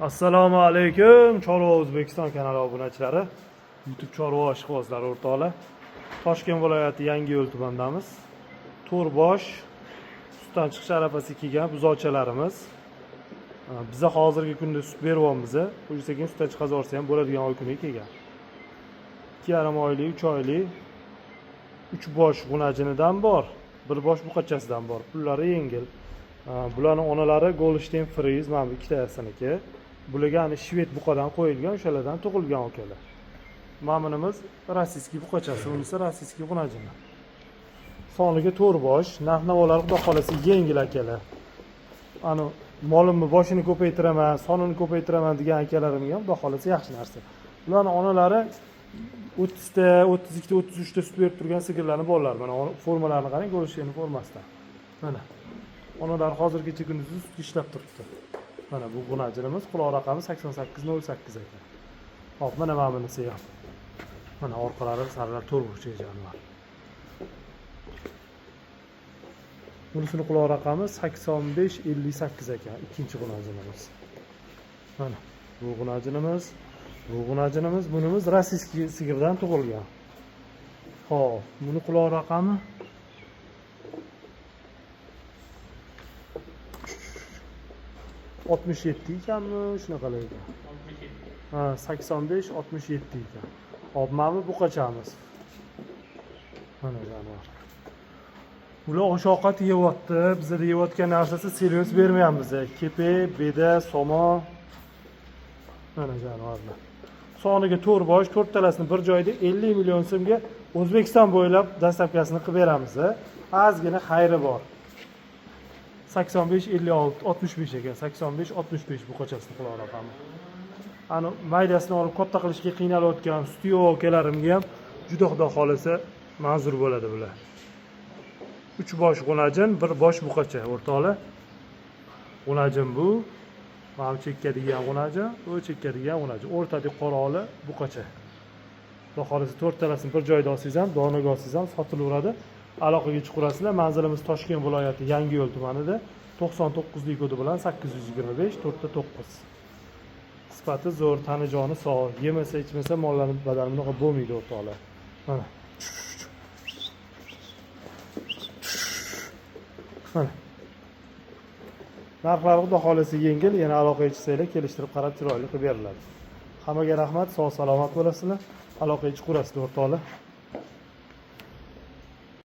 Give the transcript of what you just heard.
Assalomu alaykum, Chorva O'zbekiston kanali obunachilari, YouTube Chorva ishqibozlari o'rtoqlar. Toshkent viloyati Yangiyo'l tumanidamiz. To'rbosh sutdan chiqish arafasiga kelgan buzoqchalarimiz. Biza hozirgi kunda sut beryapmiz. Qo'ysa sekin sutdan chiqazorsa ham bo'ladigan oy kuniga kelgan. 2,5 oylik, 3 oylik 3 bosh g'unajinidan bor, 1 bosh buqachasidan bor. Pullari yengil. Bularning onalari Goldstein Fries, mana bu ikkitasiniki. Bularga shved buqadan qo'yilgan, o'shalardan tug'ilgan akalar. Mamunimiz rossiyskiy buqachasi, unisi rossiyskiy g'unajini. Soniga 4 bosh, narx-navolar xudo xolasa yengil akalar. Molimni boshini ko'paytiraman, sonini ko'paytiraman degan akalarimga ham xudo xolasa yaxshi narsa. Bularning onalari 30 ta, 32 ta, 33 ta sut berib turgan sigirlarning bolalari. Mana formalarini qarang, Goldstein formasidan. Mana onalar hozirgacha kunduz sut ishlab turibdi. Mana bu g'unajimiz, quloq raqami 8808 ekan. Hop, mana bunisi ham. Mana orqalari sarlar to'rbosh ekanlar. Bunisining quloq raqami 8558 ekan, ikkinchi g'unajimiz. Mana bu g'unajimiz, bunimiz rossiyskiy sigirdan tug'ilgan. Hop, buni quloq raqami 67 ekanmi, shunaqalar ekan. 85-67 ekan. Hop, mana bu buqachamiz. Mana jonivor. Ular osh-ovqat yeyapti. Bizda yeyotgan narsasi serios bermayapmiz. Kepe, beda, somo. Mana jonivorlar. Soniga 4 bosh, 4 talasini bir joyda 50 million so'mga O'zbekiston bo'ylab dastavkasini qilib beramiz. Ozgina xayri bor. 85-56, 65 ekan. 85-65 buqachasini quloq raqami. Maydasini olib katta qilishga qiynalayotgan sut yo'q akalarimga ham juda xudo xolasa manzur bo'ladi bular. 3 bosh g'unajin, 1 bosh buqacha o'rtoqlar. G'unajin bu, mana chekka degan g'unajin, bu chekka degan g'unajin. O'rtada qoroli buqacha. Xudo xolasa 4 talasini bir joyda olsangiz ham, donaga olsangiz ham sotilaveradi. Aloqaga chiqurasizlar. Manzilimiz Toshkent viloyati Yangiyo'l tumanida. 99lik kodi bilan 825 4-9. Sifati zo'r, tani joni sog', yemasa ichmasa mollarning badani bunaqa bo'lmaydi o'rtoqlar. Mana. Mana. Narxlari xudo xolasa yengil, yana aloqaga chiqsanglar kelishtirib qarab chiroyli qilib beriladi. Hammaga rahmat, sog' salomat bo'lasizlar. Aloqaga chiqurasizlar o'rtoqlar.